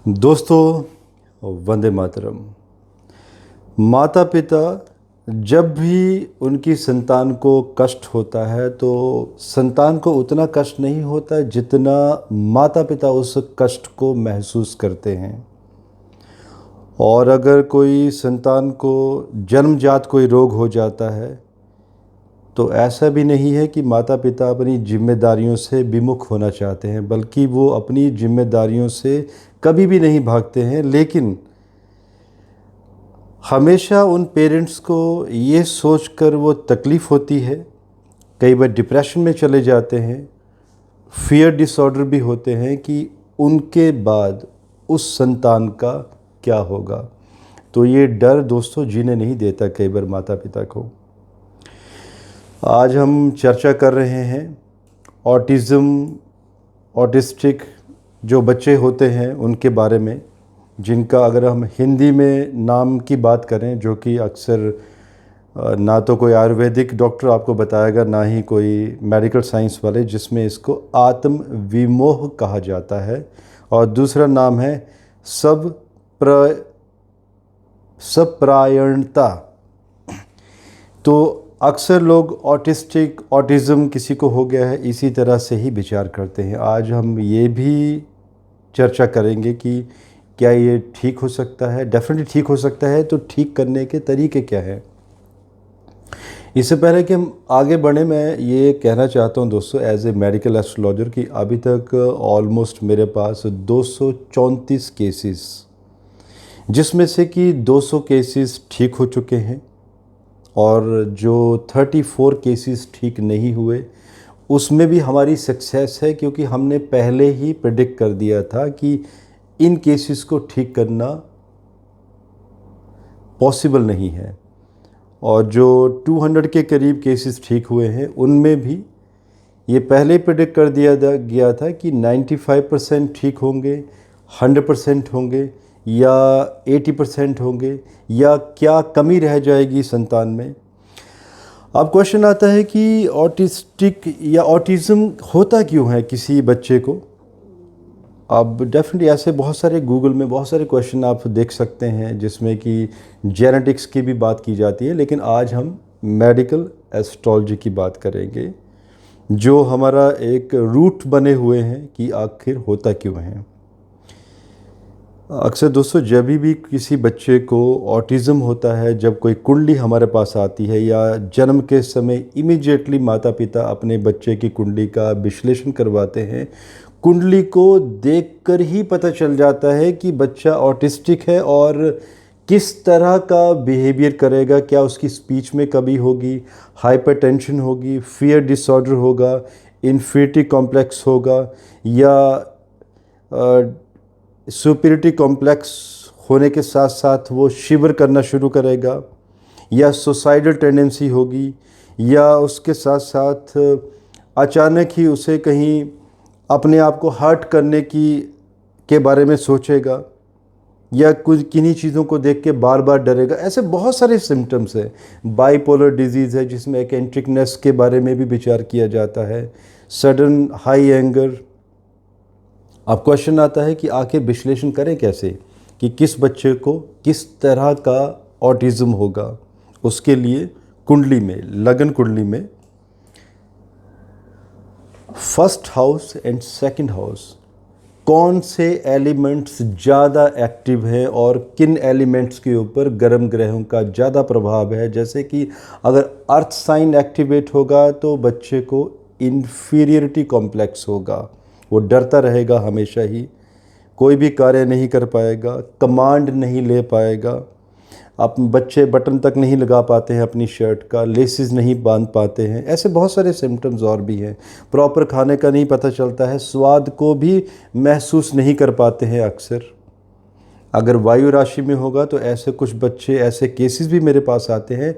दोस्तों, वंदे मातरम। माता पिता जब भी उनकी संतान को कष्ट होता है तो संतान को उतना कष्ट नहीं होता जितना माता पिता उस कष्ट को महसूस करते हैं। और अगर कोई संतान को जन्मजात कोई रोग हो जाता है तो ऐसा भी नहीं है कि माता पिता अपनी जिम्मेदारियों से विमुख होना चाहते हैं, बल्कि वो अपनी जिम्मेदारियों से कभी भी नहीं भागते हैं। लेकिन हमेशा उन पेरेंट्स को ये सोचकर वो तकलीफ़ होती है, कई बार डिप्रेशन में चले जाते हैं, फियर डिसऑर्डर भी होते हैं कि उनके बाद उस संतान का क्या होगा। तो ये डर दोस्तों जीने नहीं देता कई बार माता पिता को। आज हम चर्चा कर रहे हैं ऑटिस्टिक जो बच्चे होते हैं उनके बारे में, जिनका अगर हम हिंदी में नाम की बात करें, जो कि अक्सर ना तो कोई आयुर्वेदिक डॉक्टर आपको बताएगा, ना ही कोई मेडिकल साइंस वाले, जिसमें इसको आत्म विमोह कहा जाता है। और दूसरा नाम है सप्रायणता। तो अक्सर लोग ऑटिज़म किसी को हो गया है इसी तरह से ही विचार करते हैं। आज हम ये भी चर्चा करेंगे कि क्या ये ठीक हो सकता है। डेफिनेटली ठीक हो सकता है। तो ठीक करने के तरीके क्या हैं। इससे पहले कि हम आगे बढ़ें, मैं ये कहना चाहता हूँ दोस्तों, एज ए मेडिकल एस्ट्रोलॉजर, कि अभी तक ऑलमोस्ट मेरे पास 234 केसेस, जिसमें से कि 200 केसेस ठीक हो चुके हैं और जो 34 केसेस ठीक नहीं हुए उसमें भी हमारी सक्सेस है, क्योंकि हमने पहले ही प्रेडिक्ट कर दिया था कि इन केसेस को ठीक करना पॉसिबल नहीं है। और जो 200 के करीब केसेस ठीक हुए हैं उनमें भी ये पहले ही प्रेडिक्ट कर दिया गया था कि 95% ठीक होंगे, 100% होंगे या 80% होंगे, या क्या कमी रह जाएगी संतान में। अब क्वेश्चन आता है कि ऑटिस्टिक या ऑटिज़म होता क्यों है किसी बच्चे को। अब डेफिनेटली ऐसे बहुत सारे गूगल में बहुत सारे क्वेश्चन आप देख सकते हैं जिसमें कि जेनेटिक्स की भी बात की जाती है, लेकिन आज हम मेडिकल एस्ट्रोलॉजी की बात करेंगे, जो हमारा एक रूट बने हुए हैं कि आखिर होता क्यों है। अक्सर दोस्तों जब भी किसी बच्चे को ऑटिज़म होता है, जब कोई कुंडली हमारे पास आती है या जन्म के समय इमीडिएटली माता पिता अपने बच्चे की कुंडली का विश्लेषण करवाते हैं, कुंडली को देखकर ही पता चल जाता है कि बच्चा ऑटिस्टिक है और किस तरह का बिहेवियर करेगा। क्या उसकी स्पीच में कमी होगी, हाइपरटेंशन होगी, फियर डिसऑर्डर होगा, इन्फीरियरिटी कॉम्प्लेक्स होगा, या सुपीरियरिटी कॉम्प्लेक्स होने के साथ साथ वो शिवर करना शुरू करेगा, या सुसाइडल टेंडेंसी होगी, या उसके साथ साथ अचानक ही उसे कहीं अपने आप को हर्ट करने के बारे में सोचेगा, या कुछ किन्हीं चीज़ों को देख के बार बार डरेगा। ऐसे बहुत सारे सिम्टम्स हैं। बाइपोलर डिजीज़ है जिसमें एक्सेंट्रिकनेस के बारे में भी विचार किया जाता है, सडन हाई एंगर। अब क्वेश्चन आता है कि आखिर विश्लेषण करें कैसे कि किस बच्चे को किस तरह का ऑटिज़म होगा। उसके लिए कुंडली में, लगन कुंडली में first house and second house, कौन से एलिमेंट्स ज़्यादा एक्टिव हैं और किन एलिमेंट्स के ऊपर ग्रह ग्रहों का ज़्यादा प्रभाव है। जैसे कि अगर अर्थ साइन एक्टिवेट होगा तो बच्चे को इन्फीरियरिटी कॉम्प्लेक्स होगा, वो डरता रहेगा हमेशा ही, कोई भी कार्य नहीं कर पाएगा, कमांड नहीं ले पाएगा, बच्चे बटन तक नहीं लगा पाते हैं अपनी शर्ट का, लेसिस नहीं बांध पाते हैं। ऐसे बहुत सारे सिम्टम्स और भी हैं। प्रॉपर खाने का नहीं पता चलता है, स्वाद को भी महसूस नहीं कर पाते हैं अक्सर। अगर वायु राशि में होगा तो ऐसे कुछ बच्चे, ऐसे केसेस भी मेरे पास आते हैं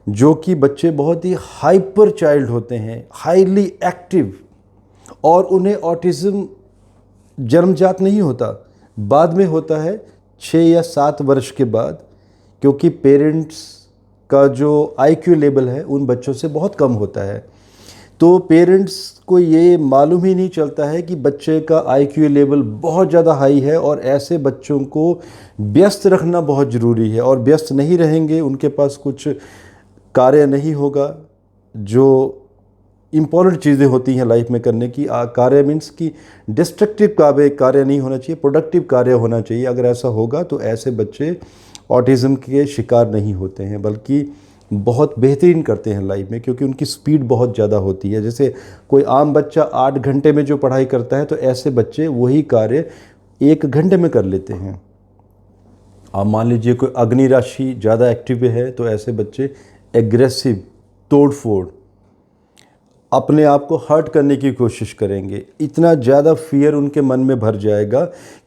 जो कि बच्चे बहुत ही हाइपर चाइल्ड होते हैं, हाईली एक्टिव, और उन्हें ऑटिज़म जन्मजात नहीं होता, बाद में होता है 6 या 7 वर्ष के बाद, क्योंकि पेरेंट्स का जो IQ लेवल है उन बच्चों से बहुत कम होता है। तो पेरेंट्स को ये मालूम ही नहीं चलता है कि बच्चे का आईक्यू लेवल बहुत ज़्यादा हाई है, और ऐसे बच्चों को व्यस्त रखना बहुत ज़रूरी है। और व्यस्त नहीं रहेंगे, उनके पास कुछ कार्य नहीं होगा, जो इम्पॉर्टेंट चीज़ें होती हैं लाइफ में करने की। कार्य मीन्स कि डिस्ट्रक्टिव कार्य नहीं होना चाहिए, प्रोडक्टिव कार्य होना चाहिए। अगर ऐसा होगा तो ऐसे बच्चे ऑटिज़म के शिकार नहीं होते हैं, बल्कि बहुत बेहतरीन करते हैं लाइफ में, क्योंकि उनकी स्पीड बहुत ज़्यादा होती है। जैसे कोई आम बच्चा 8 घंटे में जो पढ़ाई करता है, तो ऐसे बच्चे वही कार्य 1 घंटे में कर लेते हैं। आप मान लीजिए कोई अग्नि राशि ज़्यादा एक्टिव है, तो ऐसे बच्चे एग्रेसिव, तोड़फोड़, अपने आप को हर्ट करने की कोशिश करेंगे। इतना ज़्यादा फियर उनके मन में भर जाएगा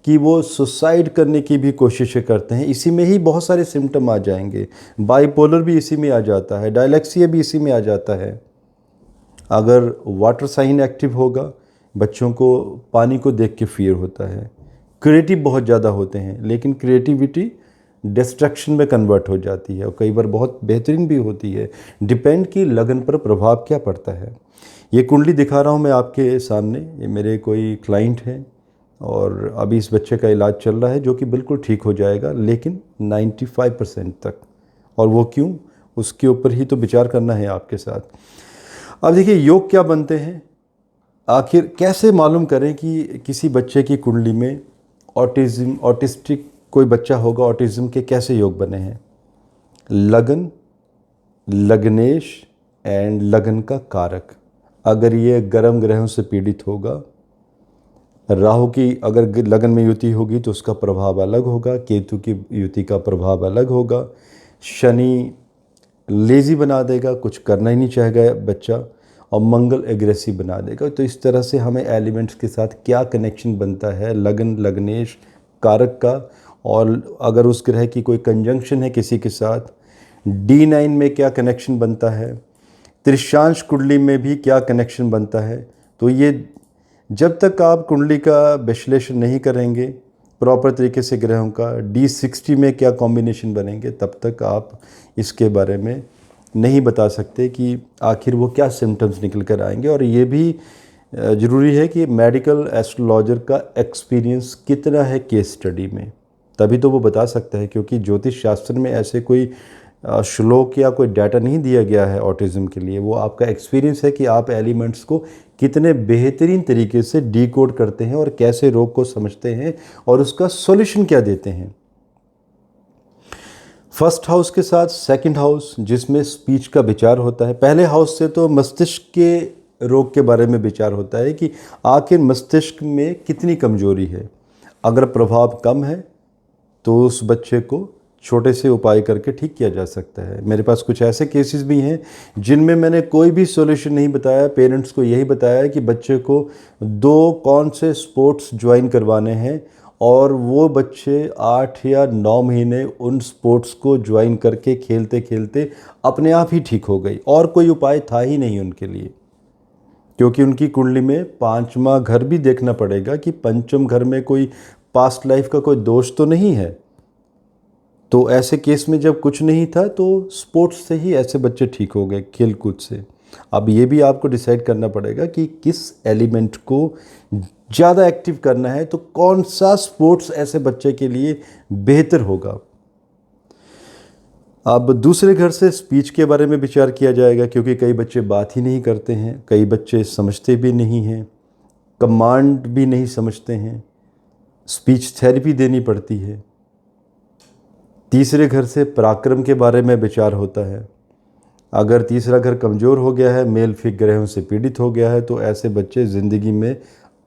कि वो सुसाइड करने की भी कोशिशें करते हैं। इसी में ही बहुत सारे सिम्टम आ जाएंगे। बाइपोलर भी इसी में आ जाता है, डायलेक्सिया भी इसी में आ जाता है। अगर वाटर साइन एक्टिव होगा, बच्चों को पानी को देख के फियर होता है। क्रिएटिव बहुत ज़्यादा होते हैं, लेकिन क्रिएटिविटी डिस्ट्रैक्शन में कन्वर्ट हो जाती है, और कई बार बहुत बेहतरीन भी होती है। डिपेंड की लगन पर प्रभाव क्या पड़ता है। ये कुंडली दिखा रहा हूँ मैं आपके सामने। ये मेरे कोई क्लाइंट हैं, और अभी इस बच्चे का इलाज चल रहा है, जो कि बिल्कुल ठीक हो जाएगा, लेकिन 95% तक। और वो क्यों, उसके ऊपर ही तो विचार करना है आपके साथ। अब देखिए, योग क्या बनते हैं, आखिर कैसे मालूम करें कि किसी बच्चे की कुंडली में ऑटिस्टिक कोई बच्चा होगा, ऑटिज़म के कैसे योग बने हैं। लगन, लग्नेश एंड लगन का कारक, अगर ये गर्म ग्रहों से पीड़ित होगा, राहु की अगर लगन में युति होगी तो उसका प्रभाव अलग होगा, केतु की युति का प्रभाव अलग होगा, शनि लेज़ी बना देगा, कुछ करना ही नहीं चाहेगा बच्चा, और मंगल एग्रेसिव बना देगा। तो इस तरह से हमें एलिमेंट्स के साथ क्या कनेक्शन बनता है लगन लग्नेश कारक का, और अगर उस ग्रह की कोई कंजंक्शन है किसी के साथ, D9 में क्या कनेक्शन बनता है, त्रिशांश कुंडली में भी क्या कनेक्शन बनता है। तो ये जब तक आप कुंडली का विश्लेषण नहीं करेंगे प्रॉपर तरीके से ग्रहों का, D60 में क्या कॉम्बिनेशन बनेंगे, तब तक आप इसके बारे में नहीं बता सकते कि आखिर वो क्या सिम्टम्स निकल कर आएंगे। और ये भी ज़रूरी है कि मेडिकल एस्ट्रोलॉजर का एक्सपीरियंस कितना है केस स्टडी में, तभी तो वो बता सकता है। क्योंकि ज्योतिष शास्त्र में ऐसे कोई श्लोक या कोई डाटा नहीं दिया गया है ऑटिज़म के लिए। वो आपका एक्सपीरियंस है कि आप एलिमेंट्स को कितने बेहतरीन तरीके से डिकोड करते हैं, और कैसे रोग को समझते हैं, और उसका सॉल्यूशन क्या देते हैं। फर्स्ट हाउस के साथ सेकंड हाउस, जिसमें स्पीच का विचार होता है। पहले हाउस से तो मस्तिष्क के रोग के बारे में विचार होता है कि आखिर मस्तिष्क में कितनी कमजोरी है। अगर प्रभाव कम है तो उस बच्चे को छोटे से उपाय करके ठीक किया जा सकता है। मेरे पास कुछ ऐसे केसेस भी हैं जिनमें मैंने कोई भी सॉल्यूशन नहीं बताया, पेरेंट्स को यही बताया कि बच्चे को 2 कौन से स्पोर्ट्स ज्वाइन करवाने हैं, और वो बच्चे 8 या 9 महीने उन स्पोर्ट्स को ज्वाइन करके खेलते खेलते अपने आप ही ठीक हो गई, और कोई उपाय था ही नहीं उनके लिए। क्योंकि उनकी कुंडली में 5वां घर भी देखना पड़ेगा कि पंचम घर में कोई पास्ट लाइफ का कोई दोष तो नहीं है। तो ऐसे केस में जब कुछ नहीं था तो स्पोर्ट्स से ही ऐसे बच्चे ठीक हो गए, खेल कूद से। अब ये भी आपको डिसाइड करना पड़ेगा कि किस एलिमेंट को ज़्यादा एक्टिव करना है, तो कौन सा स्पोर्ट्स ऐसे बच्चे के लिए बेहतर होगा। अब दूसरे घर से स्पीच के बारे में विचार किया जाएगा, क्योंकि कई बच्चे बात ही नहीं करते हैं, कई बच्चे समझते भी नहीं हैं, कमांड भी नहीं समझते हैं, स्पीच थेरेपी देनी पड़ती है। तीसरे घर से पराक्रम के बारे में विचार होता है। अगर तीसरा घर कमज़ोर हो गया है, मेल फिक ग्रहों से पीड़ित हो गया है, तो ऐसे बच्चे ज़िंदगी में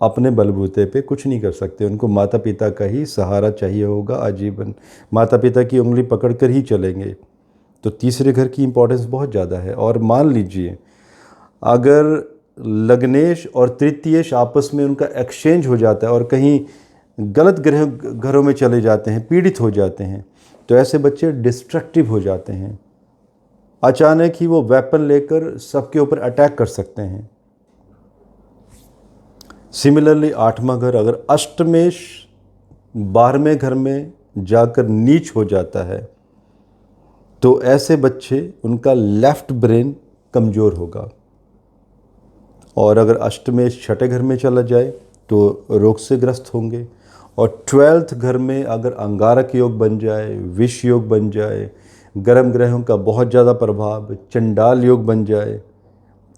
अपने बलबूते पे कुछ नहीं कर सकते। उनको माता पिता का ही सहारा चाहिए होगा आजीवन, माता पिता की उंगली पकड़ कर ही चलेंगे। तो तीसरे घर की इम्पोर्टेंस बहुत ज़्यादा है। और मान लीजिए अगर लग्नेश और तृतीयेश आपस में उनका एक्सचेंज हो जाता है और कहीं गलत घरों में चले जाते हैं, पीड़ित हो जाते हैं, तो ऐसे बच्चे डिस्ट्रक्टिव हो जाते हैं। अचानक ही वो वेपन लेकर सबके ऊपर अटैक कर सकते हैं। सिमिलरली 8वां घर अगर अष्टमेश 12वें घर में जाकर नीच हो जाता है, तो ऐसे बच्चे, उनका लेफ्ट ब्रेन कमज़ोर होगा। और अगर अष्टमेश छठे घर में चला जाए तो रोग से ग्रस्त होंगे। और 12th घर में अगर अंगारक योग बन जाए, विष योग बन जाए, गर्म ग्रहों का बहुत ज़्यादा प्रभाव, चंडाल योग बन जाए,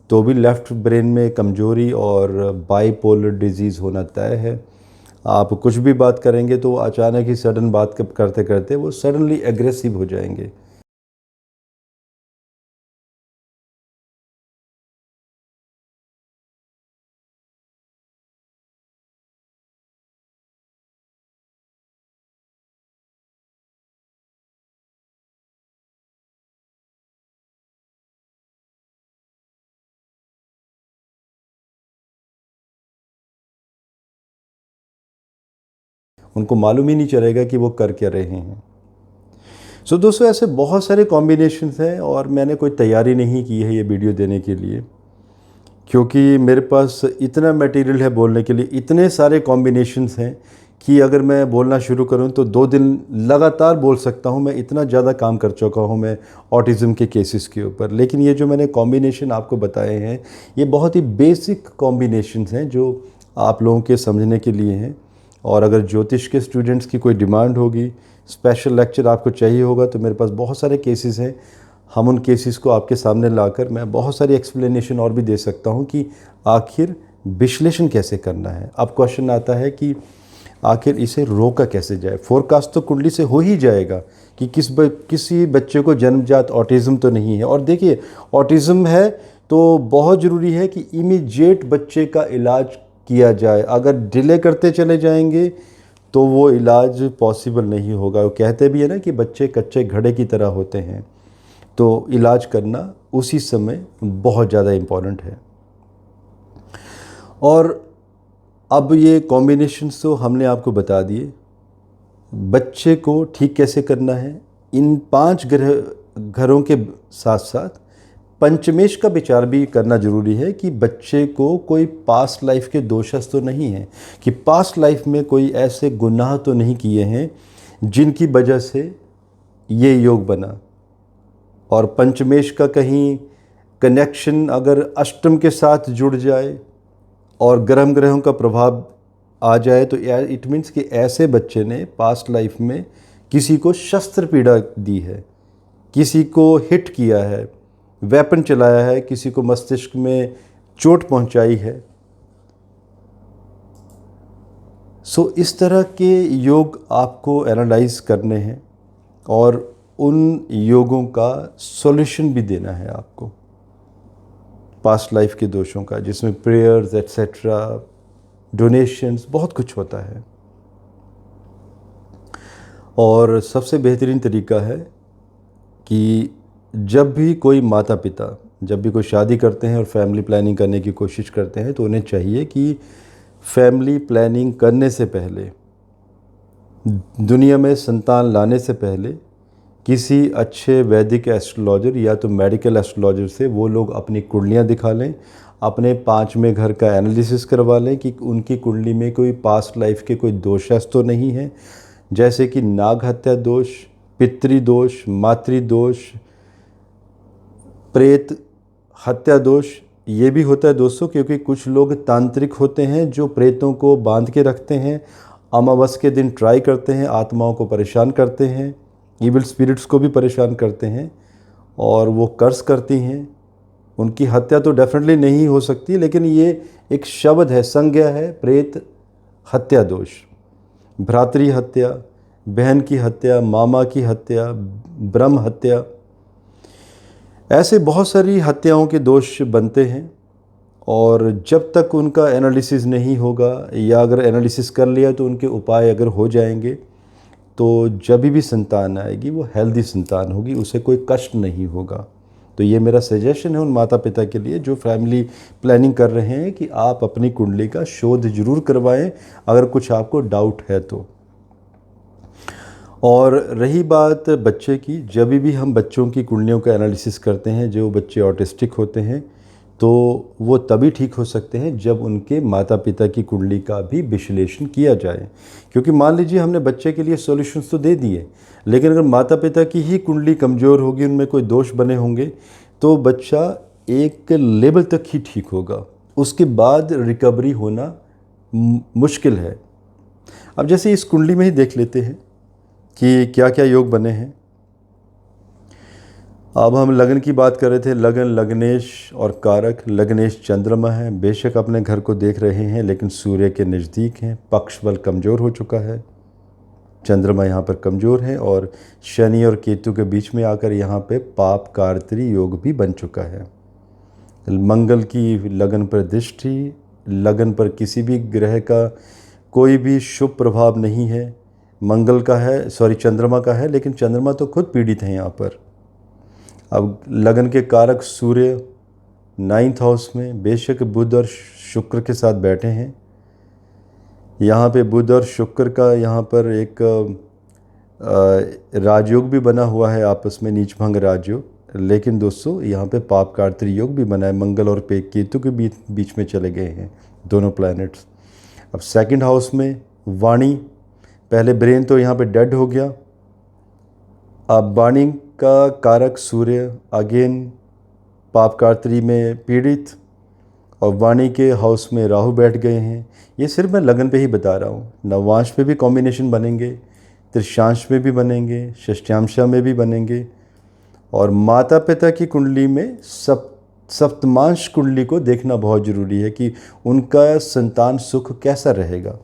तो भी लेफ़्ट ब्रेन में कमजोरी और बाइपोलर डिजीज़ होना तय है। आप कुछ भी बात करेंगे तो अचानक ही सडन बात करते करते वो सडनली एग्रेसिव हो जाएंगे। उनको मालूम ही नहीं चलेगा कि वो कर क्या रहे हैं। सो दोस्तों, ऐसे बहुत सारे कॉम्बिनेशंस हैं और मैंने कोई तैयारी नहीं की है ये वीडियो देने के लिए, क्योंकि मेरे पास इतना मटेरियल है बोलने के लिए, इतने सारे कॉम्बिनेशंस हैं कि अगर मैं बोलना शुरू करूं तो 2 दिन लगातार बोल सकता हूं। मैं इतना ज़्यादा काम कर चुका हूं मैं ऑटिज़म के केसेस के ऊपर। लेकिन ये जो मैंने कॉम्बिनेशन आपको बताए हैं, ये बहुत ही बेसिक कॉम्बिनेशंस हैं जो आप लोगों के समझने के लिए हैं। और अगर ज्योतिष के स्टूडेंट्स की कोई डिमांड होगी, स्पेशल लेक्चर आपको चाहिए होगा, तो मेरे पास बहुत सारे केसेस हैं। हम उन केसेस को आपके सामने लाकर मैं बहुत सारी एक्सप्लेनेशन और भी दे सकता हूं कि आखिर विश्लेषण कैसे करना है। अब क्वेश्चन आता है कि आखिर इसे रोका कैसे जाए। फोरकास्ट तो कुंडली से हो ही जाएगा कि किसी बच्चे को जन्मजात ऑटिज़म तो नहीं है। और देखिए, ऑटिज़म है तो बहुत ज़रूरी है कि इमीडिएट बच्चे का इलाज किया जाए। अगर डिले करते चले जाएंगे तो वो इलाज पॉसिबल नहीं होगा। वो कहते भी है ना कि बच्चे कच्चे घड़े की तरह होते हैं, तो इलाज करना उसी समय बहुत ज़्यादा इम्पॉर्टेंट है। और अब ये कॉम्बिनेशंस तो हमने आपको बता दिए, बच्चे को ठीक कैसे करना है। इन 5 घरों के साथ साथ पंचमेश का विचार भी करना ज़रूरी है कि बच्चे को कोई पास्ट लाइफ के दोषस तो नहीं है, कि पास्ट लाइफ में कोई ऐसे गुनाह तो नहीं किए हैं जिनकी वजह से ये योग बना। और पंचमेश का कहीं कनेक्शन अगर अष्टम के साथ जुड़ जाए और ग्रह ग्रहों का प्रभाव आ जाए तो इट मीन्स कि ऐसे बच्चे ने पास्ट लाइफ में किसी को शस्त्र पीड़ा दी है, किसी को हिट किया है, वेपन चलाया है, किसी को मस्तिष्क में चोट पहुंचाई है। सो इस तरह के योग आपको एनालाइज करने हैं और उन योगों का सॉल्यूशन भी देना है आपको पास्ट लाइफ के दोषों का, जिसमें प्रेयर्स एट्सेट्रा, डोनेशंस, बहुत कुछ होता है। और सबसे बेहतरीन तरीका है कि जब भी कोई माता पिता जब भी कोई शादी करते हैं और फैमिली प्लानिंग करने की कोशिश करते हैं, तो उन्हें चाहिए कि फैमिली प्लानिंग करने से पहले, दुनिया में संतान लाने से पहले, किसी अच्छे वैदिक एस्ट्रोलॉजर या तो मेडिकल एस्ट्रोलॉजर से वो लोग अपनी कुंडलियाँ दिखा लें, अपने 5वें घर का एनालिसिस करवा लें कि उनकी कुंडली में कोई पास्ट लाइफ के कोई दोषस तो नहीं है, जैसे कि नाग हत्या दोष, पितृदोष, मातृदोष, प्रेत हत्या दोष। ये भी होता है दोस्तों, क्योंकि कुछ लोग तांत्रिक होते हैं जो प्रेतों को बांध के रखते हैं, अमावस के दिन ट्राई करते हैं, आत्माओं को परेशान करते हैं, इविल स्पिरिट्स को भी परेशान करते हैं और वो कर्स करती हैं। उनकी हत्या तो डेफिनेटली नहीं हो सकती, लेकिन ये एक शब्द है, संज्ञा है, प्रेत हत्या दोष। भ्रातृ हत्या, बहन की हत्या, मामा की हत्या, ब्रह्म हत्या, ऐसे बहुत सारी हत्याओं के दोष बनते हैं। और जब तक उनका एनालिसिस नहीं होगा, या अगर एनालिसिस कर लिया तो उनके उपाय अगर हो जाएंगे, तो जब भी संतान आएगी वो हेल्दी संतान होगी, उसे कोई कष्ट नहीं होगा। तो ये मेरा सजेशन है उन माता पिता के लिए जो फैमिली प्लानिंग कर रहे हैं कि आप अपनी कुंडली का शोध जरूर करवाएं अगर कुछ आपको डाउट है तो। और रही बात बच्चे की, जब भी हम बच्चों की कुंडलियों का एनालिसिस करते हैं, जो बच्चे ऑटिस्टिक होते हैं, तो वो तभी ठीक हो सकते हैं जब उनके माता पिता की कुंडली का भी विश्लेषण किया जाए। क्योंकि मान लीजिए हमने बच्चे के लिए सॉल्यूशंस तो दे दिए, लेकिन अगर माता पिता की ही कुंडली कमज़ोर होगी, उनमें कोई दोष बने होंगे, तो बच्चा एक लेवल तक ही ठीक होगा, उसके बाद रिकवरी होना मुश्किल है। अब जैसे इस कुंडली में ही देख लेते हैं कि क्या क्या योग बने हैं। अब हम लगन की बात कर रहे थे। लगन लग्नेश और कारक। लग्नेश चंद्रमा है, बेशक अपने घर को देख रहे हैं लेकिन सूर्य के नज़दीक हैं। पक्ष बल कमज़ोर हो चुका है, चंद्रमा यहाँ पर कमज़ोर है और शनि और केतु के बीच में आकर यहाँ पे पाप कारत्री योग भी बन चुका है। मंगल की लगन पर दृष्टि, लगन पर किसी भी ग्रह का कोई भी शुभ प्रभाव नहीं है। मंगल का है, सॉरी चंद्रमा का है, लेकिन चंद्रमा तो खुद पीड़ित है यहाँ पर। अब लगन के कारक सूर्य 9th हाउस में, बेशक बुध और शुक्र के साथ बैठे हैं। यहाँ पे बुध और शुक्र का यहाँ पर एक राजयोग भी बना हुआ है आपस में, नीचभंग राजयोग। लेकिन दोस्तों यहाँ पे पाप कारत्री योग भी बना है। मंगल और केतु के बीच में चले गए हैं दोनों प्लैनेट्स। अब 2nd हाउस में वाणी, पहले ब्रेन तो यहाँ पे डेड हो गया। अब वाणी का कारक सूर्य अगेन पाप कारत्री में पीड़ित, और वाणी के हाउस में राहु बैठ गए हैं। ये सिर्फ मैं लगन पे ही बता रहा हूँ। नवांश पे भी कॉम्बिनेशन बनेंगे, त्रिशांश में भी बनेंगे, षष्ठ्यांशा में भी बनेंगे, और माता पिता की कुंडली में सप्तमांश कुंडली को देखना बहुत ज़रूरी है कि उनका संतान सुख कैसा रहेगा।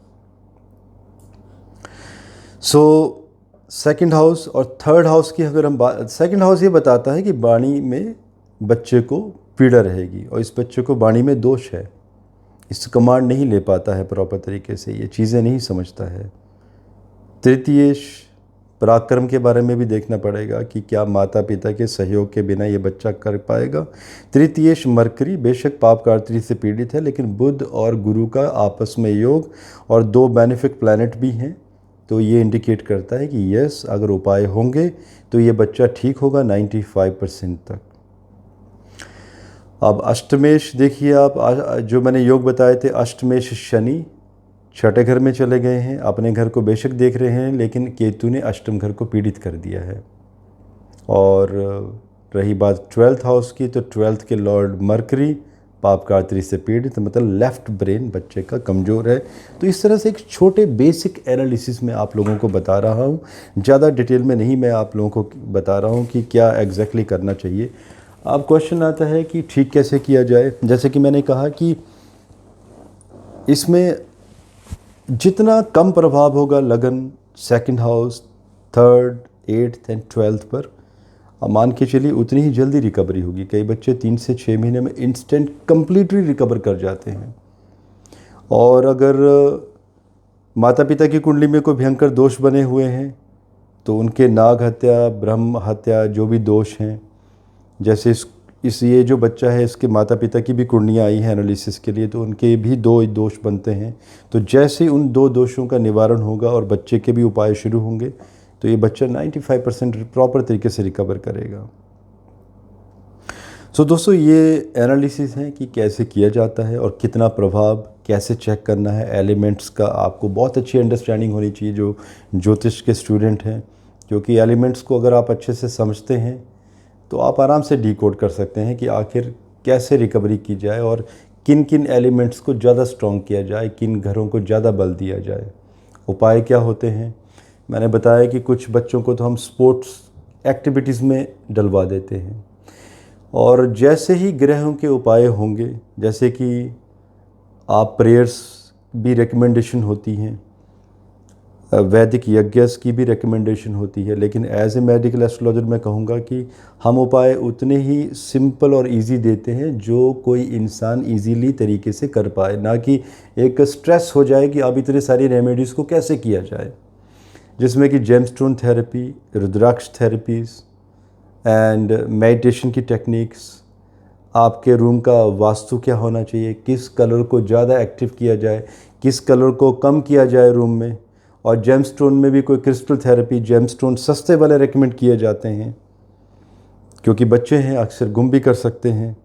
सेकंड हाउस और थर्ड हाउस की अगर हम बात, सेकंड हाउस ये बताता है कि वाणी में बच्चे को पीड़ा रहेगी और इस बच्चे को वाणी में दोष है, इस कमांड नहीं ले पाता है प्रॉपर तरीके से, ये चीज़ें नहीं समझता है। तृतीयेश पराक्रम के बारे में भी देखना पड़ेगा कि क्या माता पिता के सहयोग के बिना ये बच्चा कर पाएगा। तृतीयेश मरकरी बेशक पाप कारत्री से पीड़ित है, लेकिन बुध और गुरु का आपस में योग और 2 बेनिफिक प्लैनेट भी हैं, तो ये इंडिकेट करता है कि यस, अगर उपाय होंगे तो ये बच्चा ठीक होगा 95% तक। अब अष्टमेश देखिए आप, जो मैंने योग बताए थे, अष्टमेश शनि 6ठे घर में चले गए हैं। अपने घर को बेशक देख रहे हैं लेकिन केतु ने अष्टम घर को पीड़ित कर दिया है। और रही बात 12th हाउस की, तो 12th के लॉर्ड मरकरी पाप कारत्री से पीड़ित, मतलब लेफ्ट ब्रेन बच्चे का कमज़ोर है। तो इस तरह से एक छोटे बेसिक एनालिसिस में आप लोगों को बता रहा हूँ, ज़्यादा डिटेल में नहीं मैं आप लोगों को बता रहा हूँ कि क्या एग्जैक्टली करना चाहिए। अब क्वेश्चन आता है कि ठीक कैसे किया जाए। जैसे कि मैंने कहा कि इसमें जितना कम प्रभाव होगा लगन, 2nd house, 3rd, 8th and 12th पर, अब मान के चलिए उतनी ही जल्दी रिकवरी होगी। कई बच्चे 3 से 6 महीने में इंस्टेंट कंप्लीटली रिकवर कर जाते हैं। और अगर माता पिता की कुंडली में कोई भयंकर दोष बने हुए हैं तो उनके नाग हत्या, ब्रह्म हत्या, जो भी दोष हैं, जैसे इस ये जो बच्चा है इसके माता पिता की भी कुंडलियाँ आई हैं एनालिसिस के लिए, तो उनके भी 2 दोष बनते हैं। तो जैसे उन 2 दोषों का निवारण होगा और बच्चे के भी उपाय शुरू होंगे तो ये बच्चा 95% प्रॉपर तरीके से रिकवर करेगा। दोस्तों ये एनालिसिस है कि कैसे किया जाता है और कितना प्रभाव कैसे चेक करना है एलिमेंट्स का। आपको बहुत अच्छी अंडरस्टैंडिंग होनी चाहिए जो ज्योतिष के स्टूडेंट हैं, क्योंकि एलिमेंट्स को अगर आप अच्छे से समझते हैं तो आप आराम से डिकोड कर सकते हैं कि आखिर कैसे रिकवरी की जाए और किन किन एलिमेंट्स को ज़्यादा स्ट्रॉन्ग किया जाए, किन घरों को ज़्यादा बल दिया जाए। उपाय क्या होते हैं, मैंने बताया कि कुछ बच्चों को तो हम स्पोर्ट्स एक्टिविटीज़ में डलवा देते हैं, और जैसे ही ग्रहों के उपाय होंगे, जैसे कि आप प्रेयर्स भी रिकमेंडेशन होती हैं, वैदिक यज्ञस की भी रिकमेंडेशन होती है, लेकिन एज ए मेडिकल एस्ट्रोलॉजर मैं कहूँगा कि हम उपाय उतने ही सिंपल और इजी देते हैं जो कोई इंसान इजीली तरीके से कर पाए, ना कि एक स्ट्रेस हो जाए कि अब इतने सारी रेमेडीज़ को कैसे किया जाए, जिसमें कि gemstone therapy, rudraksha therapies and meditation की टेक्निक्स, आपके रूम का वास्तु क्या होना चाहिए, किस कलर को ज़्यादा एक्टिव किया जाए, किस कलर को कम किया जाए रूम में, और जेमस्टोन में भी कोई क्रिस्टल थेरेपी, जेमस्टोन सस्ते वाले रेकमेंड किए जाते हैं क्योंकि बच्चे हैं अक्सर गुम भी कर सकते हैं।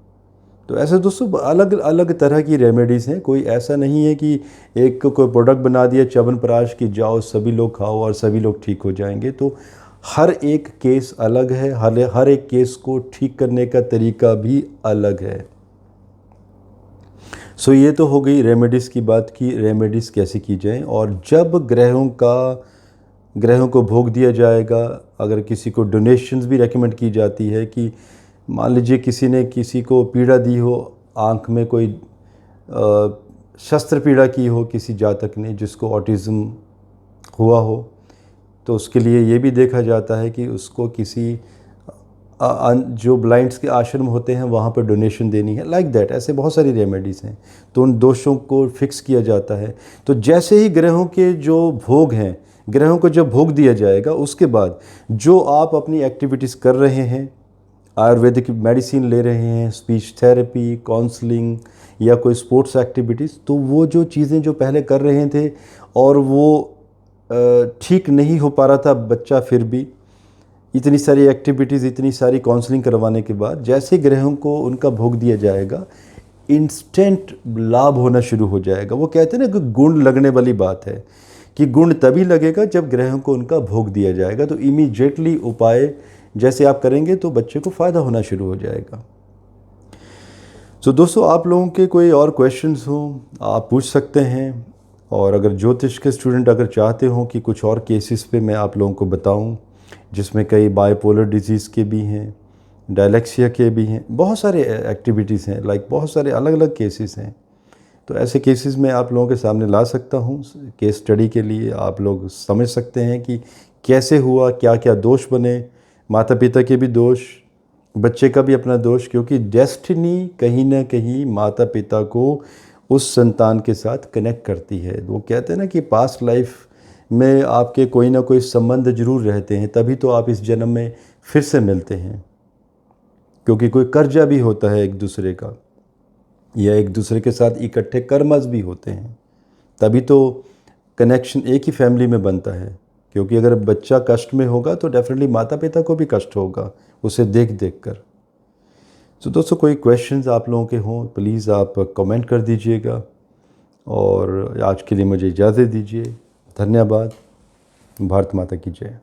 तो ऐसे दोस्तों अलग अलग तरह की रेमेडीज़ हैं, कोई ऐसा नहीं है कि एक कोई प्रोडक्ट बना दिया च्यवनप्राश की जाओ सभी लोग खाओ और सभी लोग ठीक हो जाएंगे। तो हर एक केस अलग है, हर एक केस को ठीक करने का तरीका भी अलग है। सो ये तो हो गई रेमेडीज़ की बात की, रेमेडीज़ कैसे की जाए। और जब ग्रहों को भोग दिया जाएगा, अगर किसी को डोनेशंस भी रेकमेंड की जाती है कि मान लीजिए किसी ने किसी को पीड़ा दी हो, आँख में कोई शस्त्र पीड़ा की हो किसी जातक ने जिसको ऑटिज़म हुआ हो, तो उसके लिए ये भी देखा जाता है कि उसको किसी जो ब्लाइंड्स के आश्रम होते हैं वहाँ पर डोनेशन देनी है, लाइक दैट। ऐसे बहुत सारी रेमेडीज़ हैं, तो उन दोषों को फिक्स किया जाता है। तो जैसे ही ग्रहों के जो भोग हैं, ग्रहों को जब भोग दिया जाएगा, उसके बाद जो आप अपनी एक्टिविटीज़ कर रहे हैं, आयुर्वेदिक मेडिसिन ले रहे हैं, स्पीच थेरेपी, काउंसलिंग या कोई स्पोर्ट्स एक्टिविटीज़, तो वो जो चीज़ें जो पहले कर रहे थे और वो ठीक नहीं हो पा रहा था बच्चा, फिर भी इतनी सारी एक्टिविटीज़, इतनी सारी काउंसलिंग करवाने के बाद जैसे ग्रहों को उनका भोग दिया जाएगा, इंस्टेंट लाभ होना शुरू हो जाएगा। वो कहते हैं ना कि गुण लगने वाली बात है कि गुण तभी लगेगा जब ग्रहों को उनका भोग दिया जाएगा। तो इमीडिएटली उपाय जैसे आप करेंगे तो बच्चे को फ़ायदा होना शुरू हो जाएगा। तो दोस्तों, आप लोगों के कोई और क्वेश्चंस हो आप पूछ सकते हैं। और अगर ज्योतिष के स्टूडेंट अगर चाहते हो कि कुछ और केसेस पे मैं आप लोगों को बताऊं, जिसमें कई बाइपोलर डिजीज़ के भी हैं, डायलेक्सिया के भी हैं, बहुत सारे एक्टिविटीज़ हैं, लाइक बहुत सारे अलग अलग केसेस हैं, तो ऐसे केसेस मैं आप लोगों के सामने ला सकता हूँ केस स्टडी के लिए। आप लोग समझ सकते हैं कि कैसे हुआ, क्या क्या दोष बने, माता पिता के भी दोष, बच्चे का भी अपना दोष, क्योंकि डेस्टिनी कहीं ना कहीं माता पिता को उस संतान के साथ कनेक्ट करती है। वो कहते हैं ना कि पास्ट लाइफ में आपके कोई ना कोई संबंध जरूर रहते हैं, तभी तो आप इस जन्म में फिर से मिलते हैं, क्योंकि कोई कर्जा भी होता है एक दूसरे का, या एक दूसरे के साथ इकट्ठे कर्मज भी होते हैं, तभी तो कनेक्शन एक ही फैमिली में बनता है। क्योंकि अगर बच्चा कष्ट में होगा तो डेफिनेटली माता पिता को भी कष्ट होगा उसे देख देख कर। तो दोस्तों, कोई क्वेश्चंस आप लोगों के हों प्लीज़ आप कमेंट कर दीजिएगा। और आज के लिए मुझे इजाज़त दीजिए। धन्यवाद। भारत माता की जय।